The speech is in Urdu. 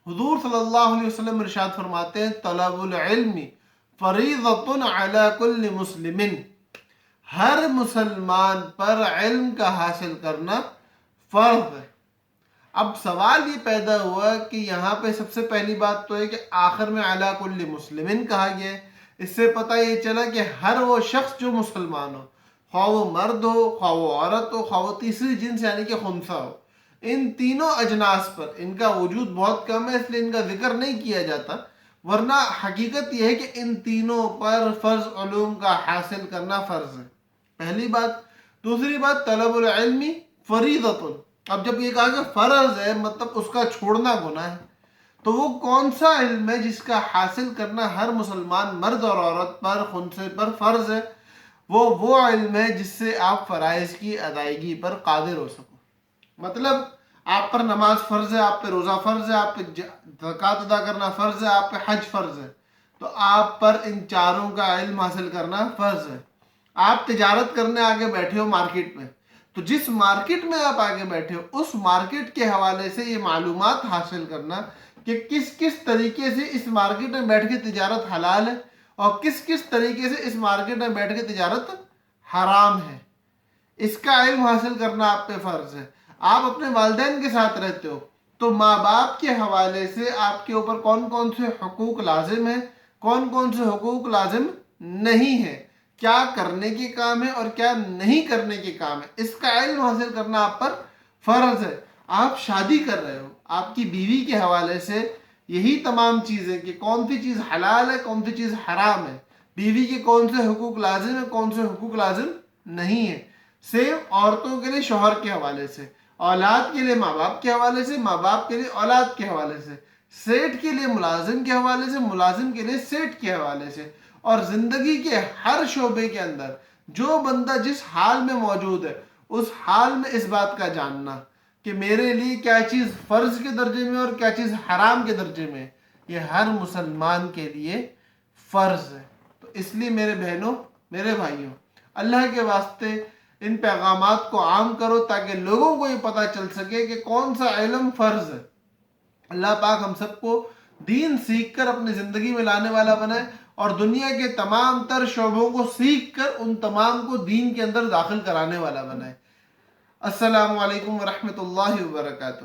حضور صلی اللہ علیہ وسلم ارشاد فرماتے ہیں طلب العلم فریضۃ علی کل مسلم، ہر مسلمان پر علم کا حاصل کرنا فرض ہے۔ اب سوال یہ پیدا ہوا کہ یہاں پہ سب سے پہلی بات تو ہے کہ آخر میں علی کل مسلمن کہا گیا ہے۔ اس سے پتہ یہ چلا کہ ہر وہ شخص جو مسلمان ہو، خواہ وہ مرد ہو، خواہ وہ عورت ہو، خواہ وہ تیسری جنس یعنی کہ خنثی ہو، ان تینوں اجناس پر ان کا وجود بہت کم ہے، اس لیے ان کا ذکر نہیں کیا جاتا، ورنہ حقیقت یہ ہے کہ ان تینوں پر فرض علوم کا حاصل کرنا فرض ہے، پہلی بات۔ دوسری بات طلب العلم فریضۃ، اب جب یہ کہا کہ فرض ہے مطلب اس کا چھوڑنا گناہ ہے، تو وہ کون سا علم ہے جس کا حاصل کرنا ہر مسلمان مرد اور عورت پر، خنثی پر فرض ہے؟ وہ علم ہے جس سے آپ فرائض کی ادائیگی پر قادر ہو سکو۔ مطلب آپ پر نماز فرض ہے، آپ پہ روزہ فرض ہے، آپ پہ زکوٰۃ ادا کرنا فرض ہے، آپ پہ حج فرض ہے، تو آپ پر ان چاروں کا علم حاصل کرنا فرض ہے۔ آپ تجارت کرنے آگے بیٹھے ہو مارکیٹ میں، تو جس مارکیٹ میں آپ آگے بیٹھے ہو اس مارکیٹ کے حوالے سے یہ معلومات حاصل کرنا کہ کس کس طریقے سے اس مارکیٹ میں بیٹھ کے تجارت حلال ہے اور کس کس طریقے سے اس مارکیٹ میں بیٹھ کے تجارت حرام ہے، اس کا علم حاصل کرنا آپ پہ فرض ہے۔ آپ اپنے والدین کے ساتھ رہتے ہو تو ماں باپ کے حوالے سے آپ کے اوپر کون کون سے حقوق لازم ہیں، کون کون سے حقوق لازم نہیں ہیں، کیا کرنے کے کام ہے اور کیا نہیں کرنے کے کام ہے، اس کا علم حاصل کرنا آپ پر فرض ہے۔ آپ شادی کر رہے ہو، آپ کی بیوی کے حوالے سے یہی تمام چیزیں کہ کون سی چیز حلال ہے، کون سی چیز حرام ہے، بیوی کے کون سے حقوق لازم ہیں، کون سے حقوق لازم نہیں ہیں۔ سیم عورتوں کے لیے شوہر کے حوالے سے، اولاد کے لیے ماں باپ کے حوالے سے، ماں باپ کے لیے اولاد کے حوالے سے، سیٹ کے لیے ملازم کے حوالے سے، ملازم کے لیے سیٹ کے حوالے سے، اور زندگی کے ہر شعبے کے اندر جو بندہ جس حال میں موجود ہے اس حال میں اس بات کا جاننا کہ میرے لیے کیا چیز فرض کے درجے میں اور کیا چیز حرام کے درجے میں، یہ ہر مسلمان کے لیے فرض ہے۔ تو اس لیے میرے بہنوں، میرے بھائیوں، اللہ کے واسطے ان پیغامات کو عام کرو تاکہ لوگوں کو یہ پتہ چل سکے کہ کون سا علم فرض ہے۔ اللہ پاک ہم سب کو دین سیکھ کر اپنی زندگی میں لانے والا بنائے اور دنیا کے تمام تر شعبوں کو سیکھ کر ان تمام کو دین کے اندر داخل کرانے والا بنائے۔ السلام علیکم ورحمۃ اللہ وبرکاتہ۔